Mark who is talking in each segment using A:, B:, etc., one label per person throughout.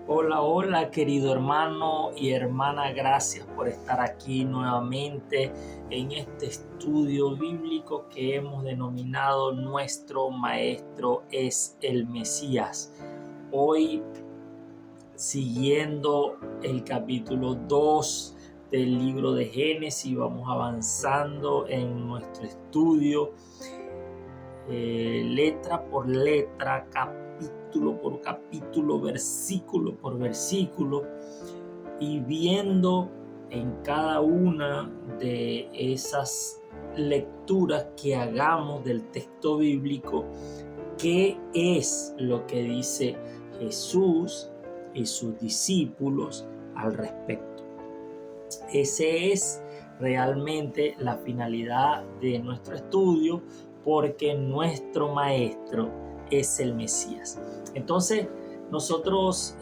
A: Hola, hola, querido hermano y hermana, gracias por estar aquí nuevamente en este estudio bíblico que hemos denominado Nuestro Maestro es el Mesías. Hoy, siguiendo el capítulo 2 del libro de Génesis, vamos avanzando en nuestro estudio, letra por letra, capítulo por capítulo, versículo por versículo, y viendo en cada una de esas lecturas que hagamos del texto bíblico qué es lo que dice Jesús y sus discípulos al respecto. Ese es realmente la finalidad de nuestro estudio, porque nuestro maestro es el Mesías. Entonces, nosotros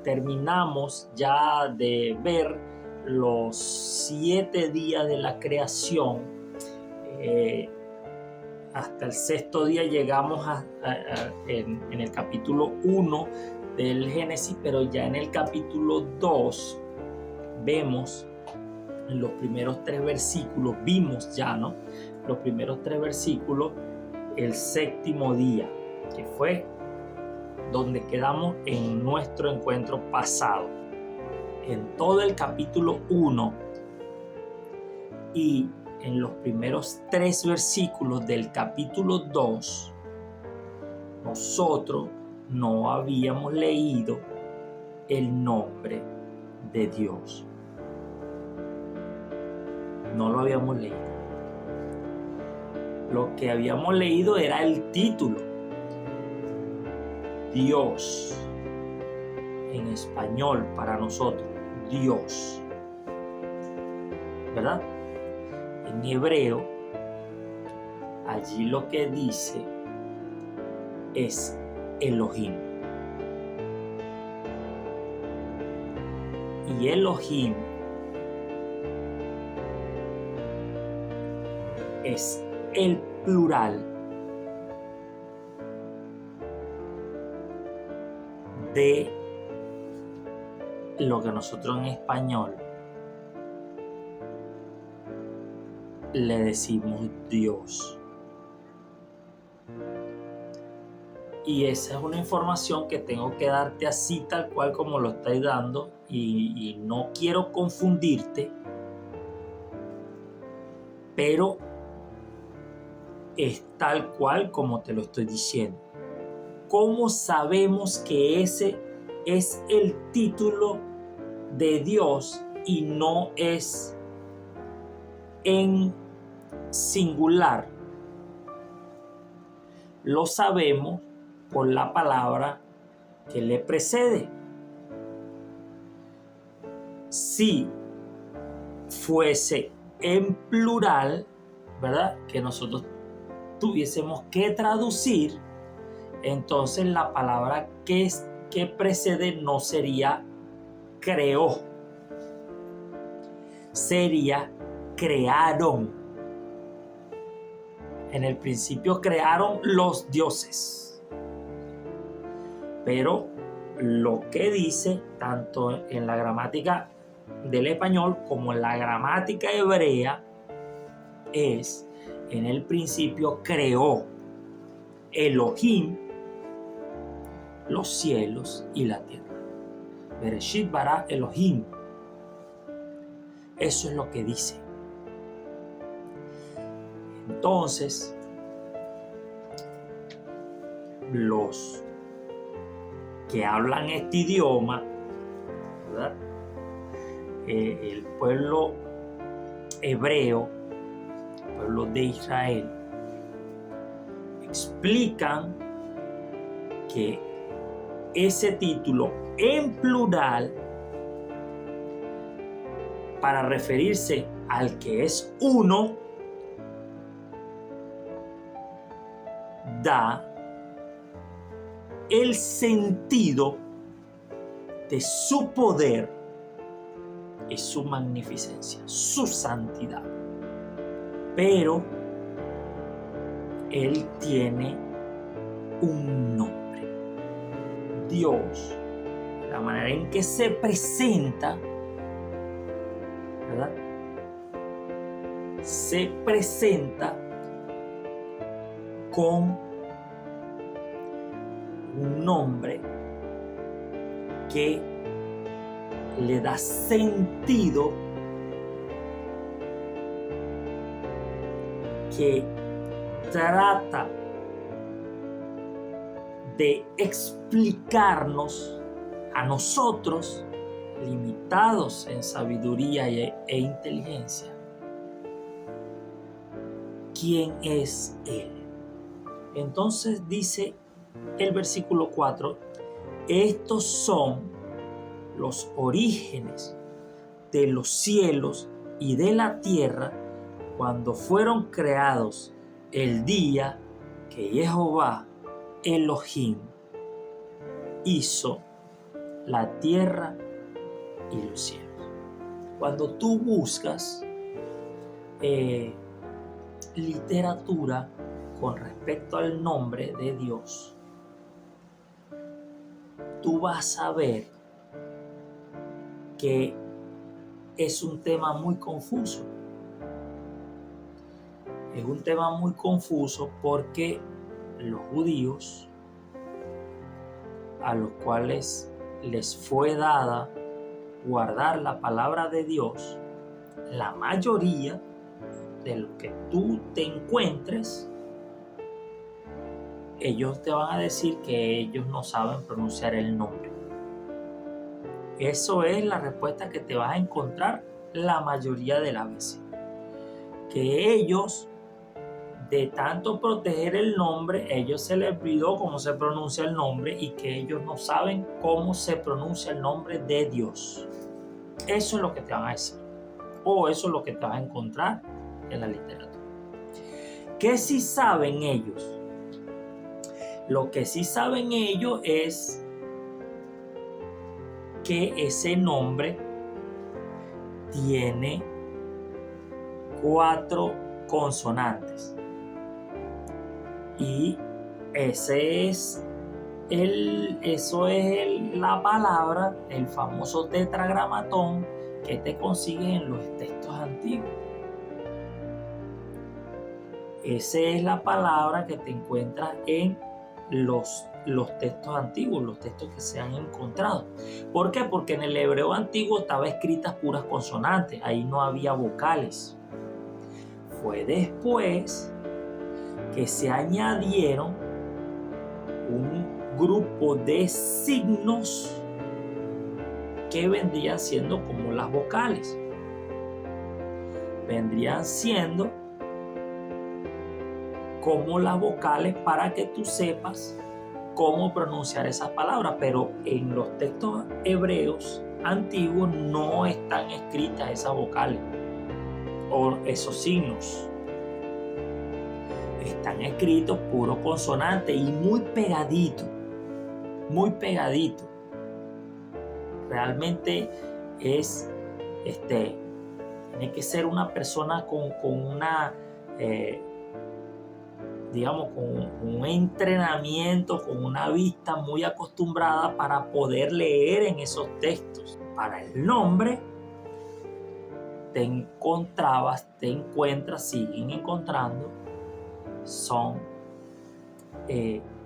A: terminamos ya de ver los 7 días de la creación. Hasta el 6º día llegamos en el capítulo 1 del Génesis, pero ya en el capítulo 2 vemos en los primeros 3 versículos, los primeros 3 versículos, el 7º día, que fue donde quedamos en nuestro encuentro pasado. En todo el capítulo 1 y en los primeros 3 versículos del capítulo 2, nosotros no habíamos leído el nombre de Dios. No lo habíamos leído. Lo que habíamos leído era el título. Dios. En español para nosotros. Dios. ¿Verdad? En hebreo, allí lo que dice es Elohim. Y Elohim es el plural de lo que nosotros en español le decimos Dios. Y esa es una información que tengo que darte así, tal cual como lo estáis dando, y no quiero confundirte, pero es tal cual como te lo estoy diciendo. ¿Cómo sabemos que ese es el título de Dios y no es en singular? Lo sabemos por la palabra que le precede. Si fuese en plural, ¿verdad?, que nosotros tuviésemos que traducir, entonces la palabra que precede no sería creó, sería crearon. En el principio crearon los dioses. Pero lo que dice tanto en la gramática del español como en la gramática hebrea es: en el principio creó Elohim los cielos y la tierra. Bereshit bara Elohim. Eso es lo que dice. Entonces, los que hablan este idioma, ¿verdad?, el pueblo hebreo, el pueblo de Israel, explican que ese título en plural, para referirse al que es uno, da el sentido de su poder y su magnificencia, su santidad. Pero Él tiene un nombre. Dios, la manera en que se presenta, ¿verdad? Se presenta con un nombre que le da sentido, que trata de explicarnos a nosotros, limitados en sabiduría e inteligencia, quién es Él. Entonces dice el versículo 4, estos son los orígenes de los cielos y de la tierra cuando fueron creados el día que Jehová Elohim hizo la tierra y los cielos. Cuando tú buscas literatura con respecto al nombre de Dios, tú vas a ver que es un tema muy confuso. Es un tema muy confuso porque los judíos, a los cuales les fue dada guardar la palabra de Dios, la mayoría de lo que tú te encuentres, ellos te van a decir que ellos no saben pronunciar el nombre. Eso es la respuesta que te vas a encontrar la mayoría de las veces. Que ellos, de tanto proteger el nombre, ellos se les olvidó cómo se pronuncia el nombre y que ellos no saben cómo se pronuncia el nombre de Dios. Eso es lo que te van a decir. O eso es lo que te vas a encontrar en la literatura. ¿Qué sí saben ellos? Lo que sí saben ellos es que ese nombre tiene 4 consonantes. Y eso es la palabra, el famoso tetragramatón que te consigues en los textos antiguos. Esa es la palabra que te encuentras en los textos antiguos, los textos que se han encontrado. ¿Por qué? Porque en el hebreo antiguo estaba escritas puras consonantes, ahí no había vocales. Fue después que se añadieron un grupo de signos que vendrían siendo como las vocales. Vendrían siendo como las vocales para que tú sepas cómo pronunciar esas palabras, pero en los textos hebreos antiguos no están escritas esas vocales o esos signos. Están escritos puro consonante y muy pegadito, muy pegadito. Realmente es, tiene que ser una persona con una, digamos, con un entrenamiento, con una vista muy acostumbrada para poder leer en esos textos. Para el nombre, te encuentras, siguen encontrando, son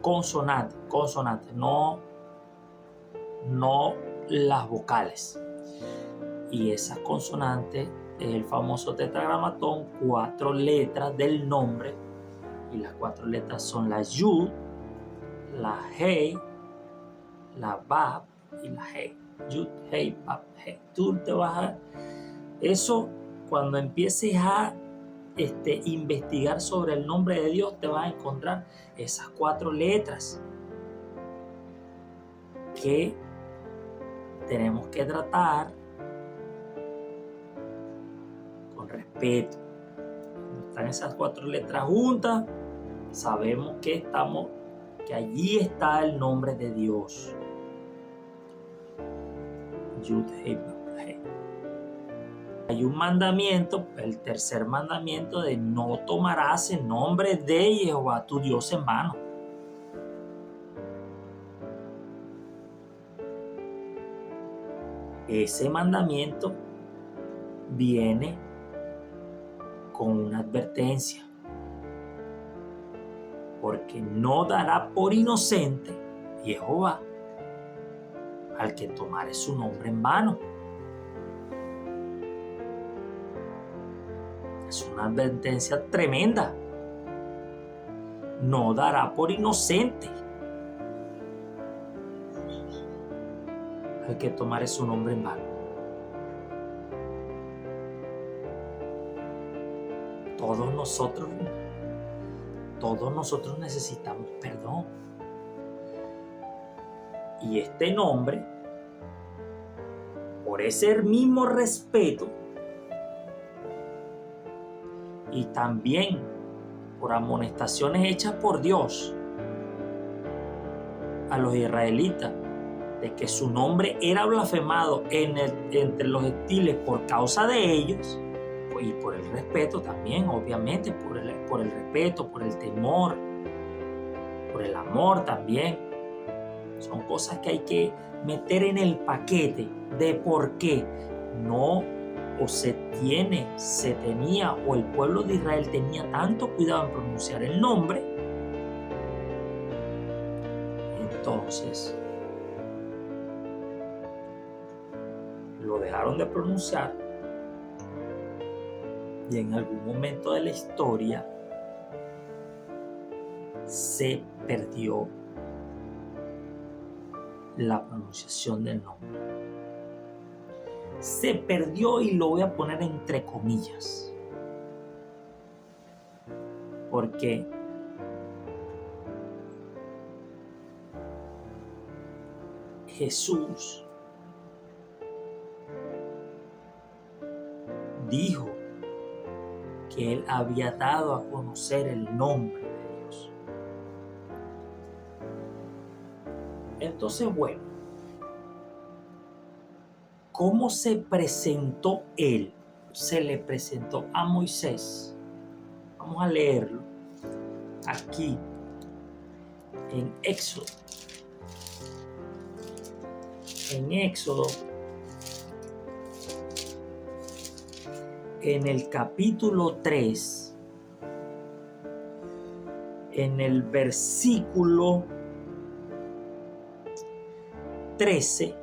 A: consonantes, no las vocales. Y esas consonantes es el famoso tetragramatón, 4 letras del nombre, y las 4 letras son la Yud, la Hei, la Bab y la Hei. Yud, Hei, Bab, Hei. Tú te vas a... Eso, cuando empieces a investigar sobre el nombre de Dios, te vas a encontrar esas 4 letras que tenemos que tratar con respeto. Cuando están esas 4 letras juntas, sabemos que allí está el nombre de Dios. Yud, Hei, Bab, Hei. Hay un mandamiento, el tercer mandamiento de no tomarás el nombre de Jehová tu Dios en vano. Ese mandamiento viene con una advertencia, porque no dará por inocente Jehová al que tomare su nombre en vano. Es una advertencia tremenda. No dará por inocente al que tomare su nombre en vano. Todos nosotros necesitamos perdón. Y este nombre, por ese mismo respeto y también por amonestaciones hechas por Dios a los israelitas, de que su nombre era blasfemado entre los gentiles por causa de ellos, y por el respeto también, obviamente, por el respeto, por el temor, por el amor también. Son cosas que hay que meter en el paquete de por qué no o se tenía o el pueblo de Israel tenía tanto cuidado en pronunciar el nombre. Entonces lo dejaron de pronunciar y en algún momento de la historia se perdió la pronunciación del nombre. Se perdió, y lo voy a poner entre comillas, porque Jesús dijo que él había dado a conocer el nombre de Dios. Entonces, bueno, ¿cómo se presentó él? Se le presentó a Moisés. Vamos a leerlo aquí en Éxodo. En Éxodo, en el capítulo 3, en el versículo 13,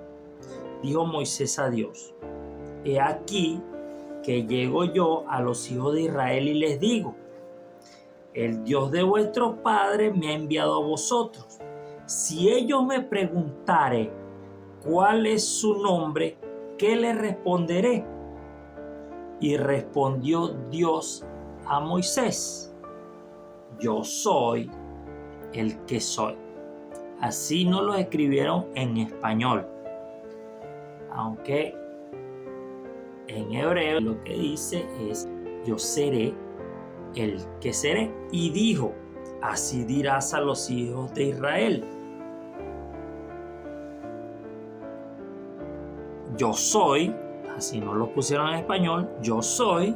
A: dijo Moisés a Dios: he aquí que llego yo a los hijos de Israel y les digo: el Dios de vuestros padres me ha enviado a vosotros. Si ellos me preguntaren cuál es su nombre, ¿qué les responderé? Y respondió Dios a Moisés: yo soy el que soy. Así no lo escribieron en español, aunque en hebreo lo que dice es: yo seré el que seré. Y dijo: así dirás a los hijos de Israel: yo soy, así no lo pusieron en español, yo soy,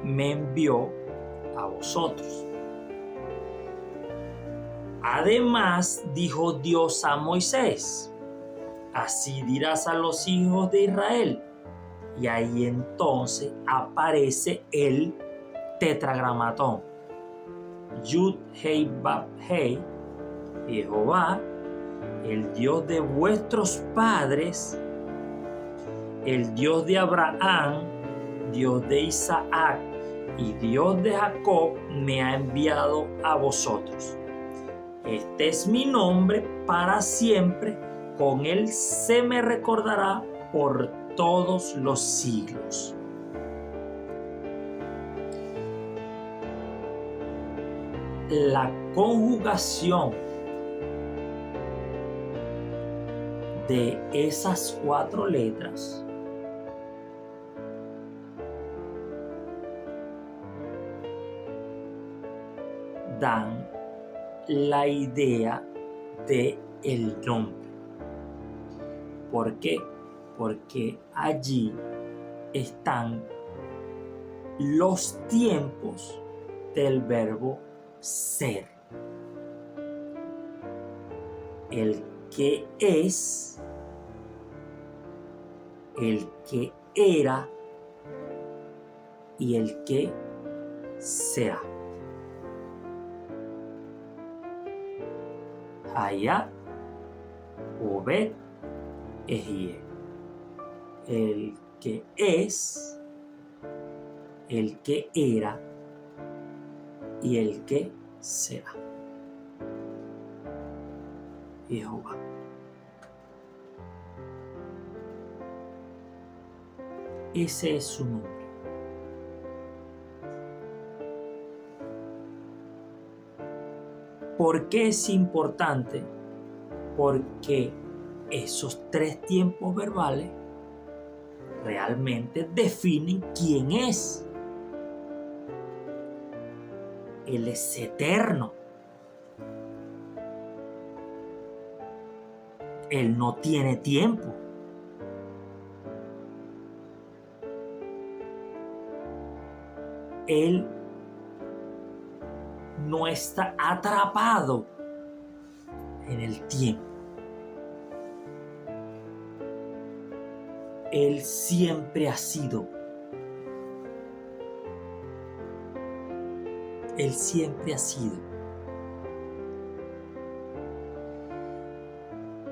A: me envió a vosotros. Además, dijo Dios a Moisés: así dirás a los hijos de Israel. Y ahí entonces aparece el tetragramatón: Yud, Hei, Bab, Hei, Jehová, el Dios de vuestros padres, el Dios de Abraham, Dios de Isaac y Dios de Jacob, me ha enviado a vosotros. Este es mi nombre para siempre, con él se me recordará por todos los siglos. La conjugación de esas 4 letras dan la idea de el nombre. ¿Por qué? Porque allí están los tiempos del verbo ser. El que es, el que era y el que será. Hayá, Obed, Ejie. El que es, el que era y el que será. Jehová. Ese es su nombre. ¿Por qué es importante? Porque esos tres tiempos verbales realmente definen quién es. Él es eterno. Él no tiene tiempo. Él no está atrapado en el tiempo. Él siempre ha sido. Él siempre ha sido.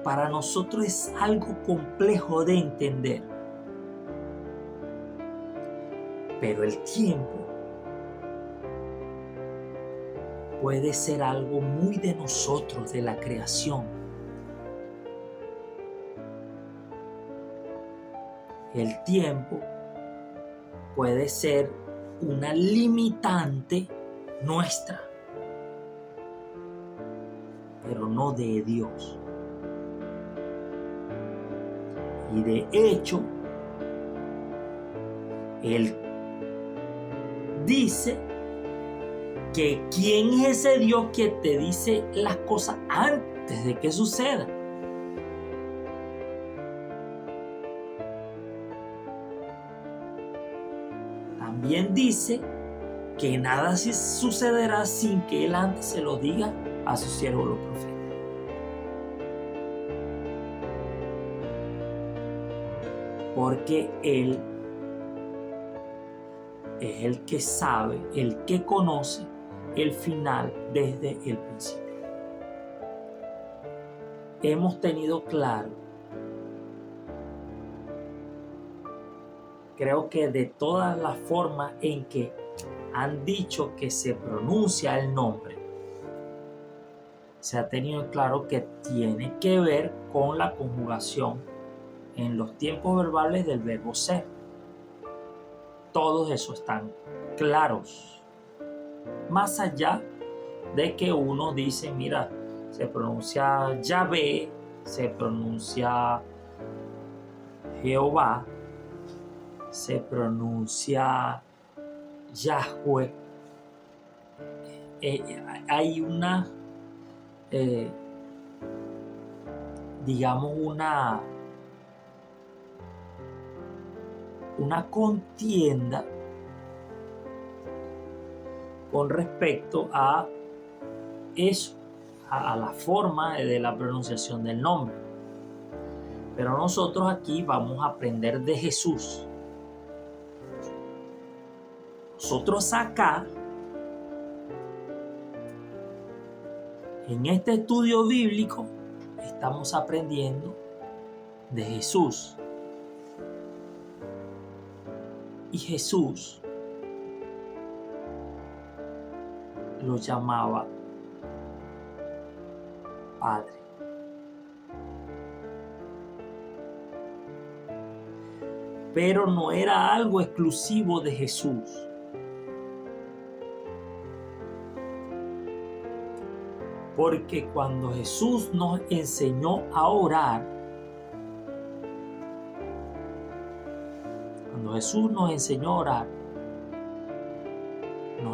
A: Para nosotros es algo complejo de entender. Pero el tiempo puede ser algo muy de nosotros, de la creación. El tiempo puede ser una limitante nuestra, pero no de Dios. Y de hecho, Él dice que quién es ese Dios que te dice las cosas antes de que sucedan. También dice que nada sucederá sin que Él antes se lo diga a sus siervos los profetas. Porque Él es el que sabe, el que conoce el final desde el principio. Hemos tenido claro, creo que de todas las formas en que han dicho que se pronuncia el nombre, se ha tenido claro que tiene que ver con la conjugación en los tiempos verbales del verbo ser. Todos esos están claros. Más allá de que uno dice, mira, se pronuncia Yahvé, se pronuncia Jehová, se pronuncia Yahweh. Hay una, digamos, una contienda con respecto a eso, a la forma de la pronunciación del nombre. Pero nosotros aquí vamos a aprender de Jesús. Nosotros acá, en este estudio bíblico, estamos aprendiendo de Jesús. Y Jesús lo llamaba Padre. Pero no era algo exclusivo de Jesús. Porque cuando Jesús nos enseñó a orar, nos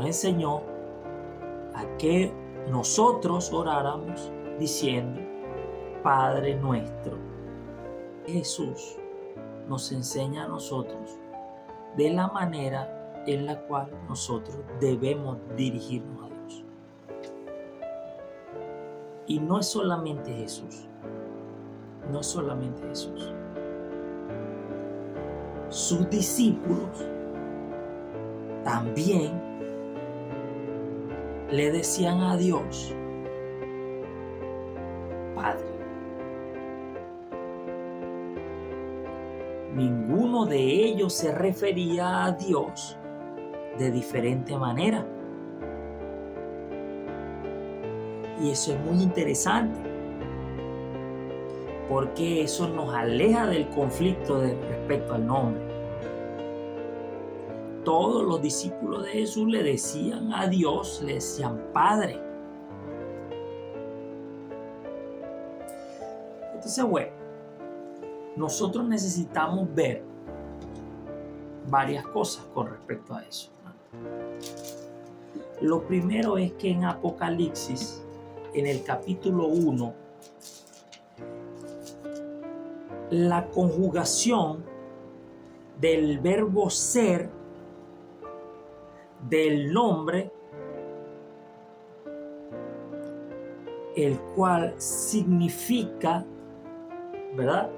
A: enseñó a que nosotros oráramos diciendo, Padre nuestro. Jesús nos enseña a nosotros de la manera en la cual nosotros debemos dirigirnos a Dios. Y no es solamente Jesús. No es solamente Jesús. Sus discípulos también le decían a Dios, Padre. Ninguno de ellos se refería a Dios de diferente manera. Y eso es muy interesante, porque eso nos aleja del conflicto respecto al nombre. Todos los discípulos de Jesús le decían a Dios, le decían Padre. Entonces, bueno, nosotros necesitamos ver varias cosas con respecto a eso. Lo primero es que en Apocalipsis, en el capítulo 1, la conjugación del verbo ser del nombre, el cual significa, ¿verdad?,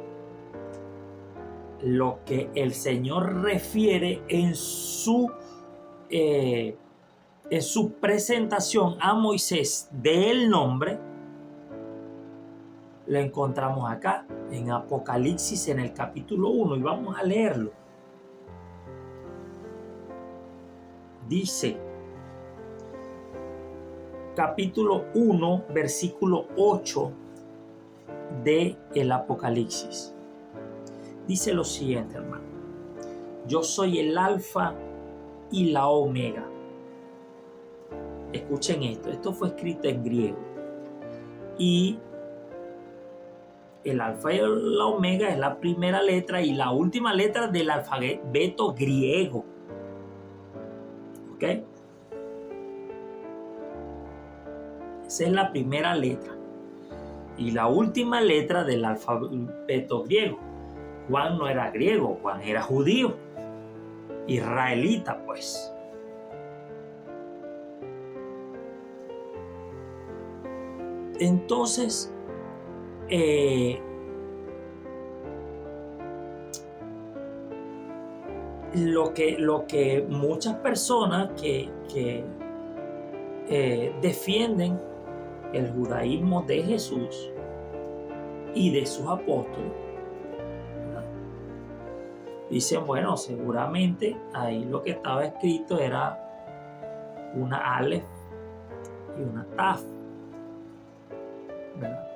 A: lo que el Señor refiere en su presentación a Moisés del nombre, lo encontramos acá en Apocalipsis en el capítulo 1 y vamos a leerlo. Dice, capítulo 1, versículo 8 de el Apocalipsis. Dice lo siguiente, hermano. Yo soy el alfa y la omega. Escuchen esto. Esto fue escrito en griego. Y el alfa y la omega es la primera letra y la última letra del alfabeto griego. ¿Ok? Esa es la primera letra. Y la última letra del alfabeto griego. Juan no era griego, Juan era judío, israelita, pues. Entonces, lo que muchas personas que defienden el judaísmo de Jesús y de sus apóstoles, dicen, bueno, seguramente ahí lo que estaba escrito era una Aleph y una Taf, ¿verdad?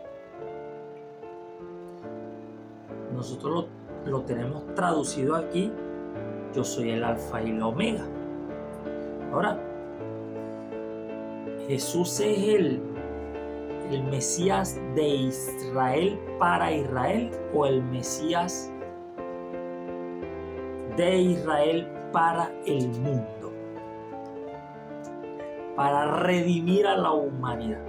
A: Nosotros lo tenemos traducido aquí, yo soy el alfa y la omega. Ahora, Jesús es el Mesías de Israel para Israel o el Mesías de Israel para el mundo, para redimir a la humanidad.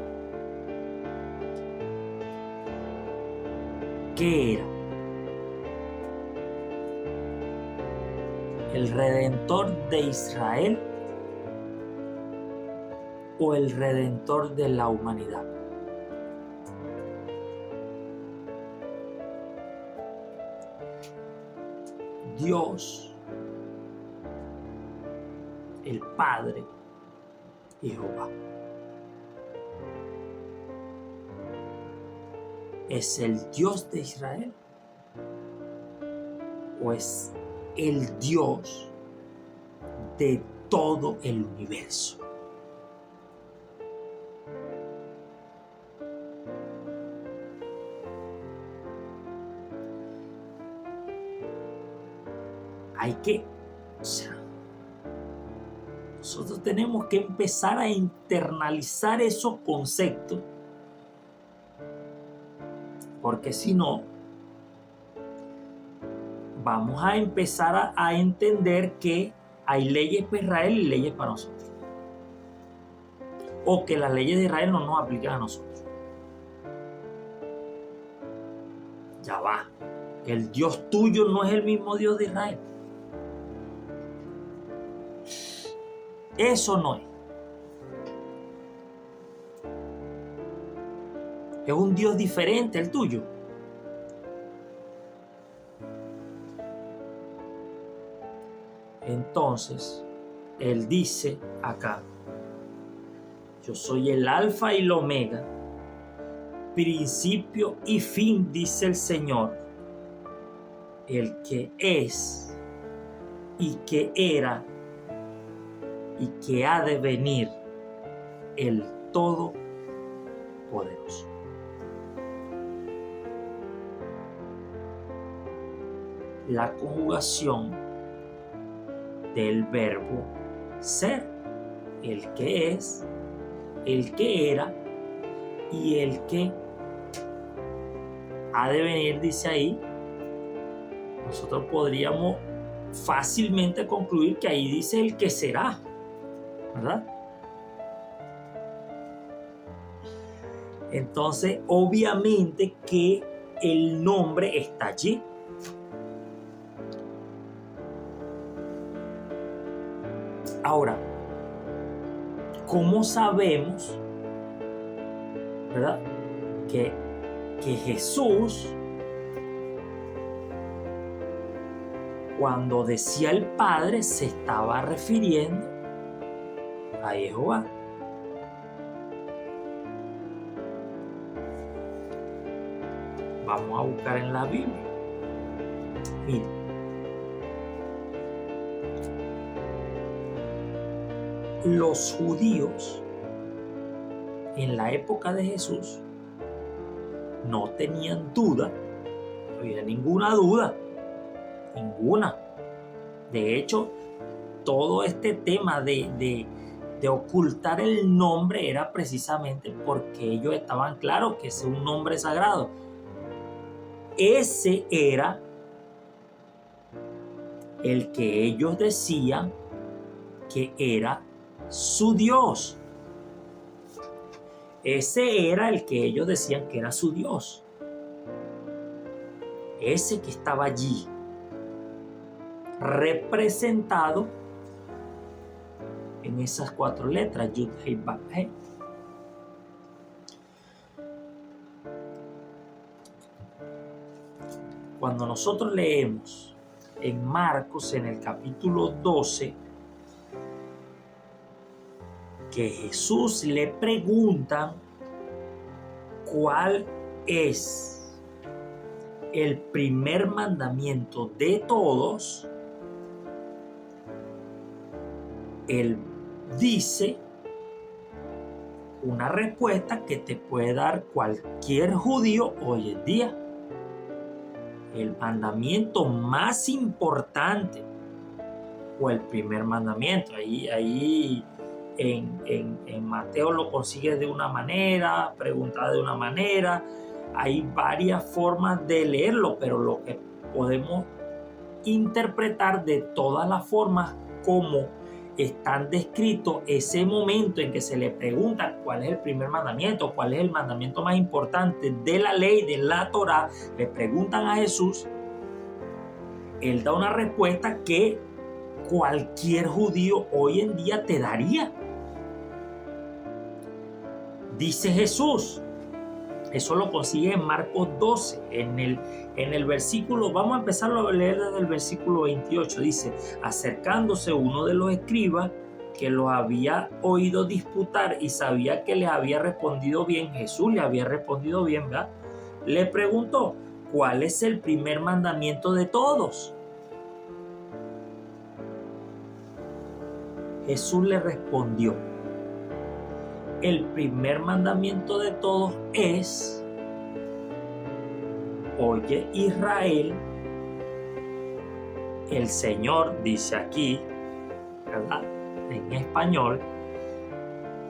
A: ¿Qué era? ¿El Redentor de Israel o el Redentor de la humanidad? Dios, el Padre y Jehová, ¿es el Dios de Israel o es el Dios de todo el universo? Nosotros tenemos que empezar a internalizar esos conceptos, porque si no, vamos a empezar a entender que hay leyes para Israel y leyes para nosotros, o que las leyes de Israel no nos aplican a nosotros. Ya va, el Dios tuyo no es el mismo Dios de Israel. Eso no es. Es un Dios diferente al tuyo. Entonces, Él dice acá: yo soy el alfa y el omega, principio y fin, dice el Señor, el que es y que era y que ha de venir, el Todopoderoso. La conjugación del verbo ser, el que es, el que era y el que ha de venir, dice ahí. Nosotros podríamos fácilmente concluir que ahí dice el que será, ¿verdad? Entonces, obviamente que el nombre está allí. Ahora, ¿cómo sabemos, verdad, que Jesús, cuando decía el Padre, se estaba refiriendo a Jehová? Vamos a buscar en la Biblia. Miren. Los judíos en la época de Jesús no tenían duda, no había ninguna duda, ninguna. De hecho, todo este tema de ocultar el nombre era precisamente porque ellos estaban claros que ese es un nombre sagrado. Ese era el que ellos decían que era su Dios. Ese era el que ellos decían que era su Dios. Ese que estaba allí, representado en esas 4 letras, Yud, Hei, Vav, He. Cuando nosotros leemos en Marcos, en el capítulo 12, que Jesús le preguntan cuál es el primer mandamiento de todos, Él dice una respuesta que te puede dar cualquier judío hoy en día. El mandamiento más importante, o el primer mandamiento, ahí en Mateo lo consigues de una manera, preguntada de una manera. Hay varias formas de leerlo, pero lo que podemos interpretar de todas las formas como están descritos ese momento en que se le pregunta cuál es el primer mandamiento, cuál es el mandamiento más importante de la ley, de la Torá, le preguntan a Jesús, Él da una respuesta que cualquier judío hoy en día te daría. Dice Jesús, eso lo consigue en Marcos 12, en el versículo, vamos a empezarlo a leer desde el versículo 28, dice: acercándose uno de los escribas que los había oído disputar y sabía que les había respondido bien, Jesús le había respondido bien, ¿verdad? Le preguntó, ¿cuál es el primer mandamiento de todos? Jesús le respondió, el primer mandamiento de todos es: oye Israel, el Señor, dice aquí, ¿verdad?, en español,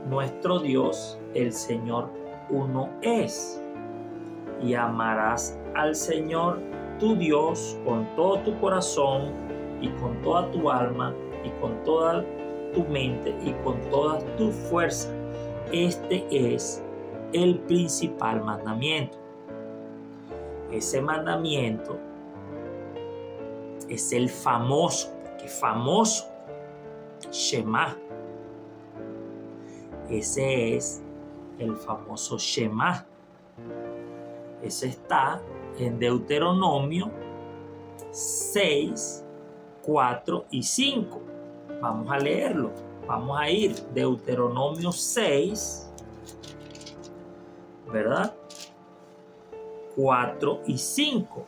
A: nuestro Dios, el Señor uno es, y amarás al Señor tu Dios con todo tu corazón y con toda tu alma y con toda tu mente y con toda tu fuerza. Este es el principal mandamiento. Ese mandamiento es el famoso, que famoso, Shema, Ese es el famoso Shema. Ese está en Deuteronomio 6, 4 y 5. Vamos a leerlo. Vamos a ir Deuteronomio 6, ¿verdad? 4 y 5.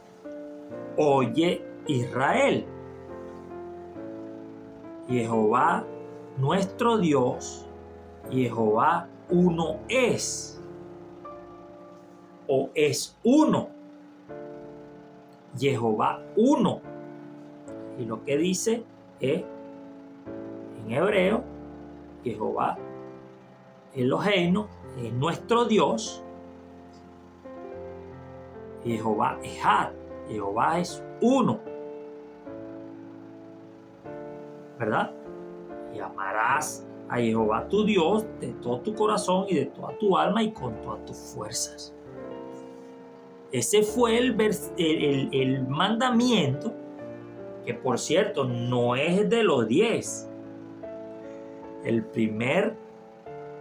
A: Oye, Israel, Jehová nuestro Dios, Jehová uno es, o es uno. Jehová uno. Y lo que dice es, en hebreo, Jehová Eloheinu es nuestro Dios. Jehová Ejad, Jehová es uno. ¿Verdad? Y amarás a Jehová tu Dios de todo tu corazón y de toda tu alma y con todas tus fuerzas. Ese fue el mandamiento, que por cierto no es de los 10. El primer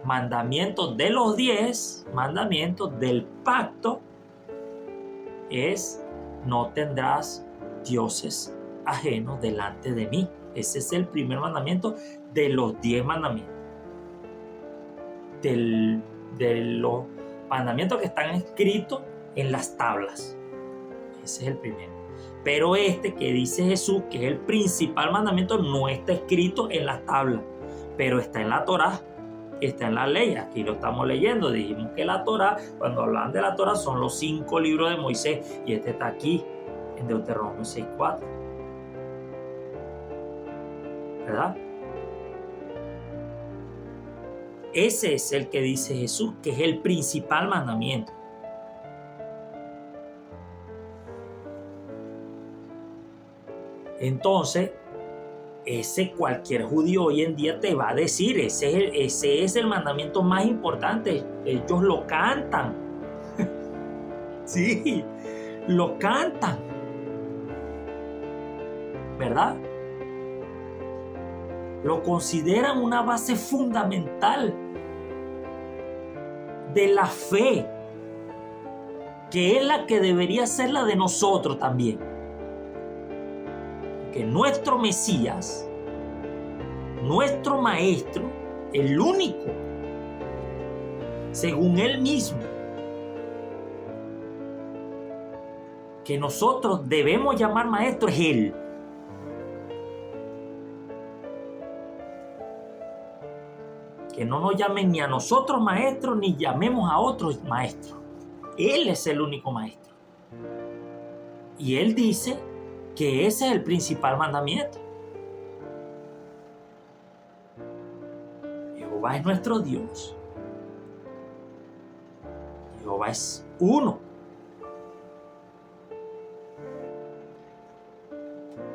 A: mandamiento de los 10 mandamientos del pacto es: no tendrás dioses ajenos delante de mí. Ese es el primer mandamiento de los 10 mandamientos. De los mandamientos que están escritos en las tablas. Ese es el primero. Pero este que dice Jesús, que es el principal mandamiento, no está escrito en las tablas, pero está en la Torá, está en la ley. Aquí lo estamos leyendo. Dijimos que la Torá, cuando hablan de la Torá, son los 5 libros de Moisés, y este está aquí en Deuteronomio 6:4. ¿Verdad? Ese es el que dice Jesús, que es el principal mandamiento. Entonces, ese cualquier judío hoy en día te va a decir, ese es el mandamiento más importante. Ellos lo cantan. Sí, lo cantan. ¿Verdad? Lo consideran una base fundamental de la fe, que es la que debería ser la de nosotros también. Que nuestro Mesías, nuestro Maestro, el único, según Él mismo, que nosotros debemos llamar Maestro, es Él. Que no nos llamen ni a nosotros maestros, ni llamemos a otros maestros. Él es el único maestro. Y Él dice que ese es el principal mandamiento. Jehová es nuestro Dios. Jehová es uno.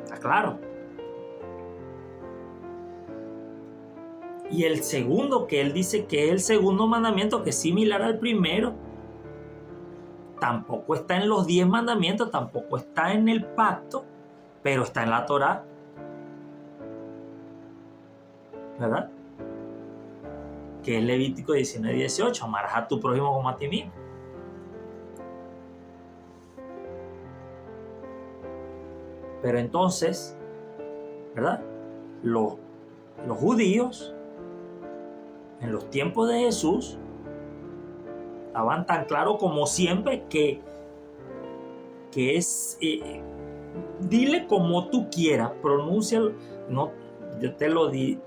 A: ¿Está claro? Y el segundo, que Él dice que es el segundo mandamiento, que es similar al primero, tampoco está en los 10 mandamientos, tampoco está en el pacto, pero está en la Torá. ¿Verdad? Que es Levítico 19:18, amarás a tu prójimo como a ti mismo. Pero entonces, ¿verdad? Los judíos, en los tiempos de Jesús, estaban tan claros como siempre que es, dile como tú quieras, pronúncialo. No, yo te lo di,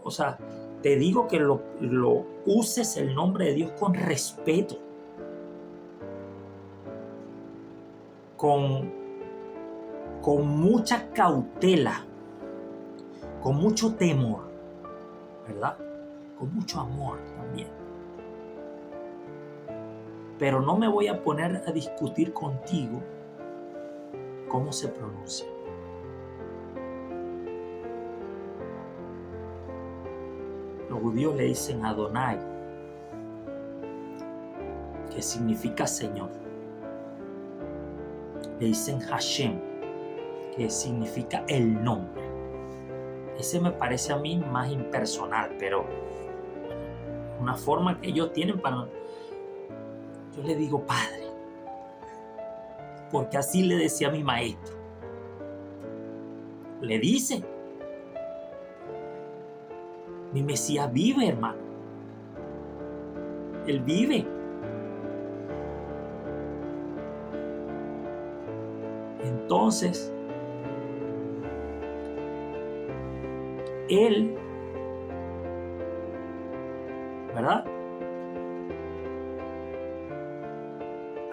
A: o sea, te digo que lo uses el nombre de Dios con respeto, con mucha cautela, con mucho temor, ¿verdad? Con mucho amor también. Pero no me voy a poner a discutir contigo cómo se pronuncia. Los judíos le dicen Adonai, que significa Señor. Le dicen Hashem, que significa el nombre. Ese me parece a mí más impersonal, pero una forma que ellos tienen para... Yo le digo Padre, porque así le decía a mi maestro. Le dice, mi Mesías vive, hermano. Él vive. Entonces, él, ¿verdad?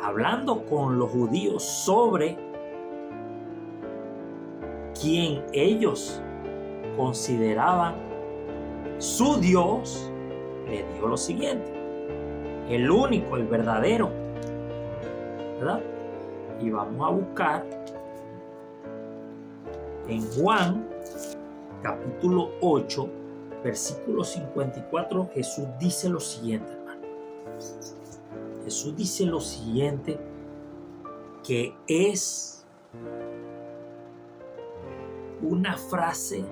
A: Hablando con los judíos sobre quien ellos consideraban su Dios, le dijo lo siguiente: el único, el verdadero, ¿verdad? Y vamos a buscar en Juan capítulo 8, versículo 54, Jesús dice lo siguiente, hermano. Jesús dice lo siguiente, que es una frase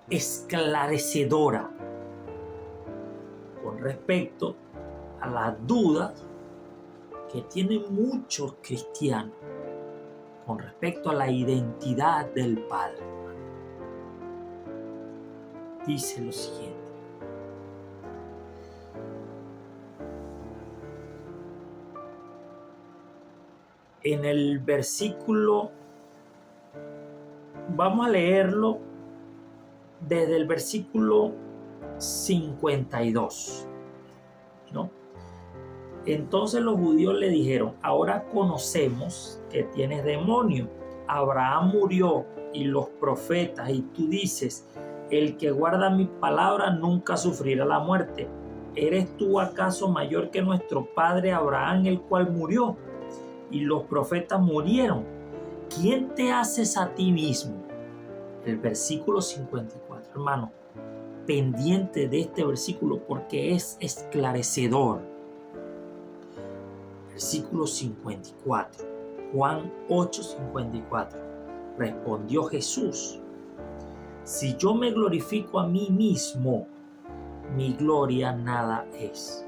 A: esclarecedora con respecto a las dudas que tienen muchos cristianos con respecto a la identidad del Padre. Dice lo siguiente: en el versículo, vamos a leerlo desde el versículo 52, ¿no? Entonces los judíos le dijeron: ahora conocemos que tienes demonio. Abraham murió y los profetas, y tú dices: el que guarda mi palabra nunca sufrirá la muerte. ¿Eres tú acaso mayor que nuestro padre Abraham, el cual murió? Y los profetas murieron. ¿Quién te haces a ti mismo? El versículo 54, hermano, pendiente de este versículo porque es esclarecedor. Versículo 54, Juan 8, 54. Respondió Jesús: si yo me glorifico a mí mismo, mi gloria nada es.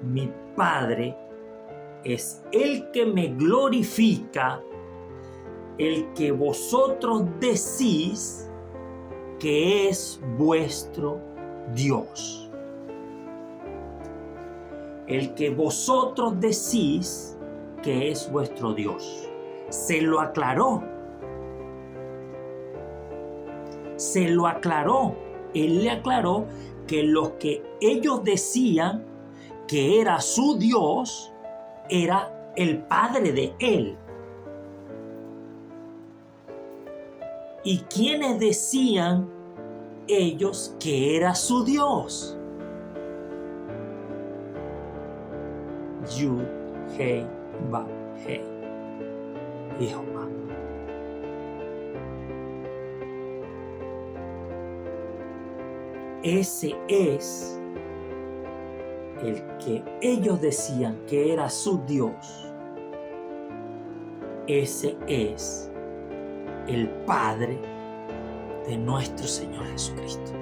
A: Mi Padre es el que me glorifica, el que vosotros decís que es vuestro Dios. El que vosotros decís que es vuestro Dios. Se lo aclaró. Se lo aclaró. Él le aclaró que los que ellos decían que era su Dios era el Padre de él. ¿Y quiénes decían ellos que era su Dios? Yud, Hei, Vav, Hei. Jehová. Ese es el que ellos decían que era su Dios. Ese es el Padre de nuestro Señor Jesucristo.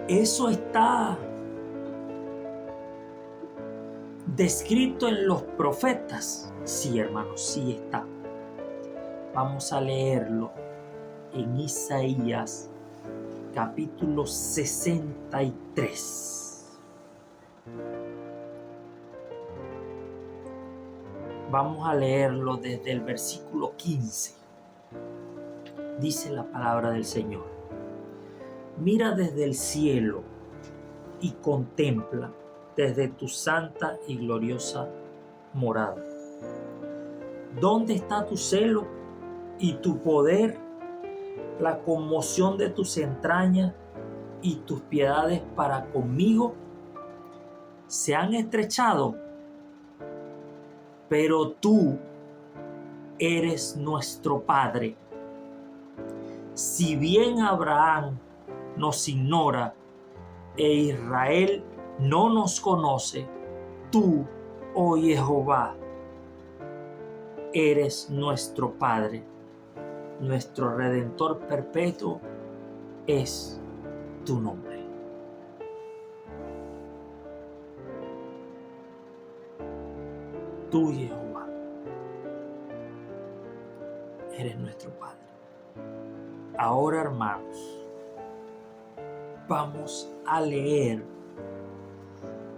A: Eso está descrito en los profetas. Sí, hermanos, sí está. Vamos a leerlo en Isaías capítulo 63. Vamos a leerlo desde el versículo 15. Dice la palabra del Señor: mira desde el cielo y contempla desde tu santa y gloriosa morada. ¿Dónde está tu celo y tu poder, la conmoción de tus entrañas y tus piedades para conmigo? Se han estrechado, pero tú eres nuestro Padre. Si bien Abraham nos ignora e Israel no nos conoce, tú, oh Jehová, eres nuestro Padre, nuestro Redentor perpetuo es tu nombre. Tú, Jehová, eres nuestro Padre. Ahora, hermanos, vamos a leer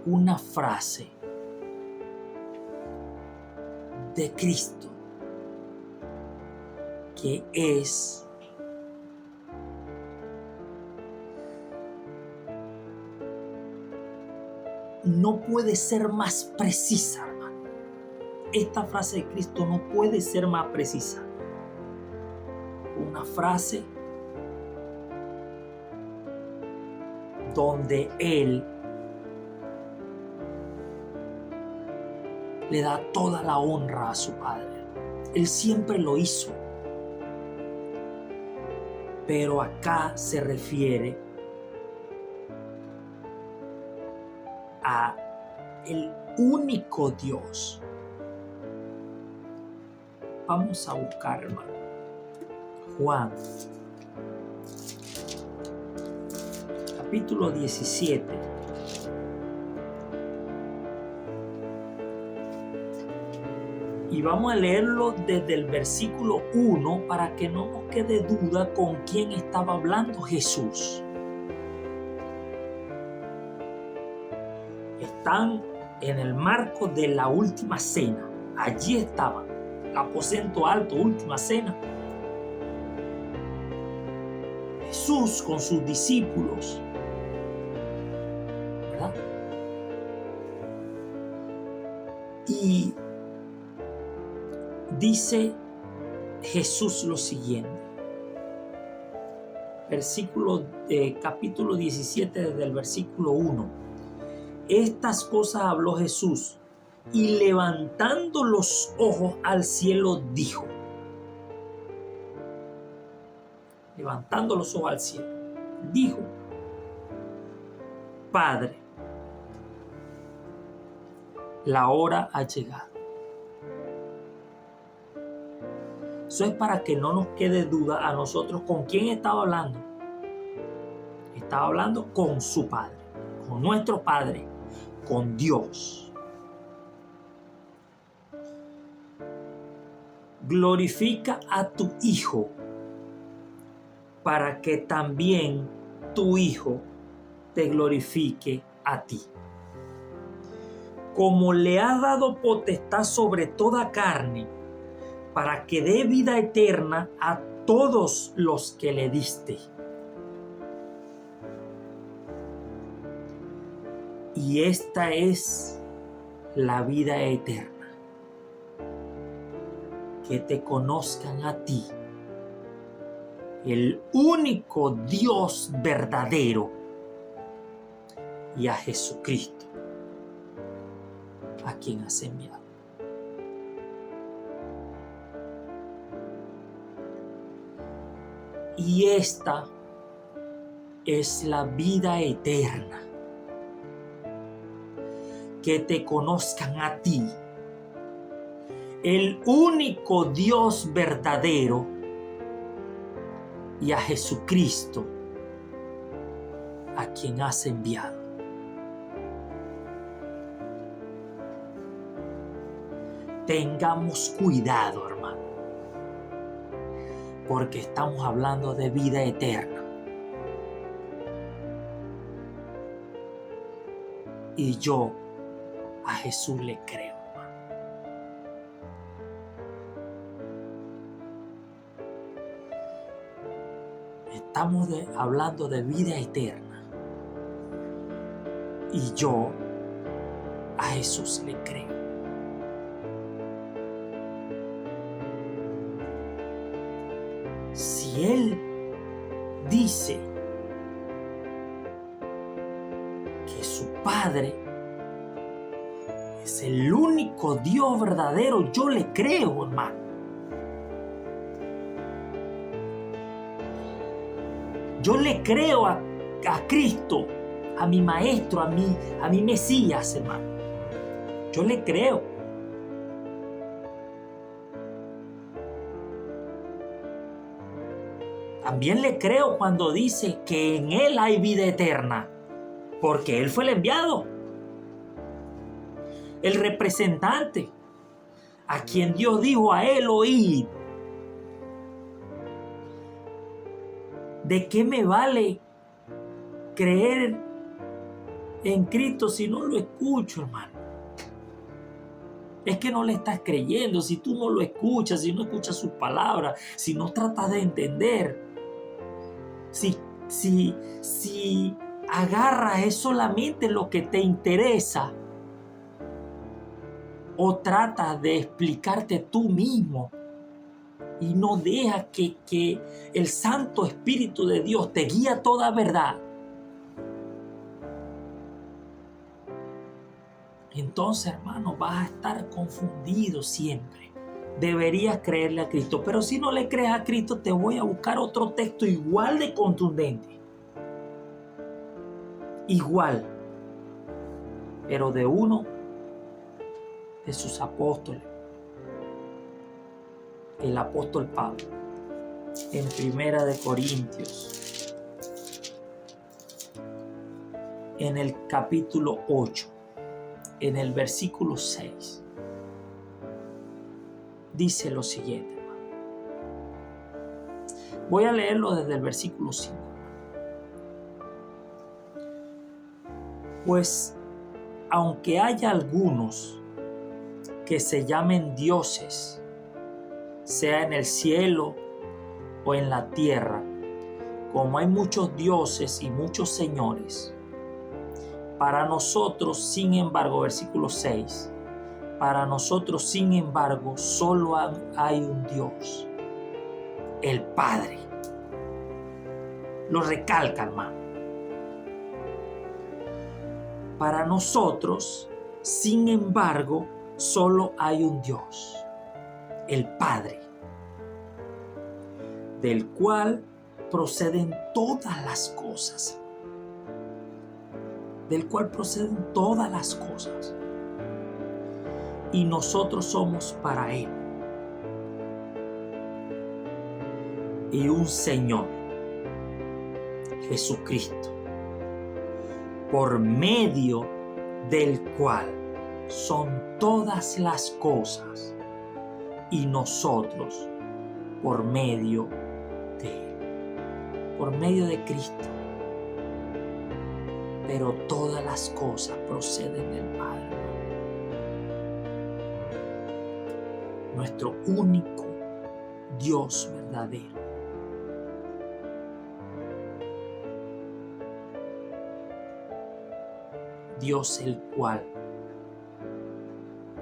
A: una frase de Cristo que no puede ser más precisa, hermano. Esta frase de Cristo no puede ser más precisa. Una frase donde Él le da toda la honra a su Padre. Él siempre lo hizo. Pero acá se refiere a el único Dios. Vamos a buscar, hermano, Juan, capítulo 17. Y vamos a leerlo desde el versículo 1 para que no nos quede duda con quién estaba hablando Jesús. Están en el marco de la última cena. Allí estaban, el aposento alto, última cena. Jesús con sus discípulos, ¿verdad? Y dice Jesús lo siguiente. Capítulo 17 desde el versículo 1. Estas cosas habló Jesús y levantando los ojos al cielo dijo. Levantando los ojos al cielo, dijo: Padre, la hora ha llegado. Eso es para que no nos quede duda a nosotros con quién estaba hablando. Estaba hablando con su Padre, con nuestro Padre, con Dios. Glorifica a tu Hijo, para que también tu Hijo te glorifique a ti. Como le ha dado potestad sobre toda carne, para que dé vida eterna a todos los que le diste. Y esta es la vida eterna, que te conozcan a ti, el único Dios verdadero, y a Jesucristo, a quien has enviado. Y esta es la vida eterna, que te conozcan a ti, el único Dios verdadero, y a Jesucristo, a quien has enviado. Tengamos cuidado, hermano, porque estamos hablando de vida eterna. Y yo a Jesús le creo, hermano. Estamos hablando de vida eterna. Y yo a Jesús le creo. Si Él dice que su Padre es el único Dios verdadero, yo le creo, hermano. Yo le creo a Cristo, a mi Maestro, a mi Mesías, hermano. Yo le creo. También le creo cuando dice que en Él hay vida eterna, porque Él fue el enviado, el representante, a quien Dios dijo a Él: oíd. ¿De qué me vale creer en Cristo si no lo escucho, hermano? Es que no le estás creyendo si tú no lo escuchas, si no escuchas sus palabras, si no tratas de entender. Si agarras es solamente lo que te interesa, o tratas de explicarte tú mismo y no dejas que el Santo Espíritu de Dios te guíe a toda verdad, entonces, hermano, vas a estar confundido siempre. Deberías creerle a Cristo, pero si no le crees a Cristo, te voy a buscar otro texto igual de contundente, igual, pero de uno de sus apóstoles, el apóstol Pablo, en 1 de Corintios, en el capítulo 8, en el versículo 6, dice lo siguiente, hermano. Voy a leerlo desde el versículo 5. Pues, aunque haya algunos que se llamen dioses, sea en el cielo o en la tierra, como hay muchos dioses y muchos señores, para nosotros, sin embargo, versículo 6, para nosotros, sin embargo, solo hay un Dios, el Padre. Lo recalca, hermano. Para nosotros, sin embargo, solo hay un Dios, el Padre, del cual proceden todas las cosas. Del cual proceden todas las cosas. Y nosotros somos para Él. Y un Señor, Jesucristo, por medio del cual son todas las cosas, y nosotros por medio de Él, por medio de Cristo. Pero todas las cosas proceden del Padre. Nuestro único Dios verdadero. Dios, el cual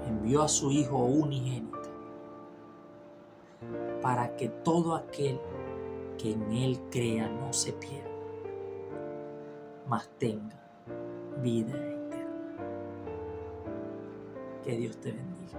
A: envió a su Hijo unigénito para que todo aquel que en Él crea no se pierda, mas tenga vida eterna. Que Dios te bendiga.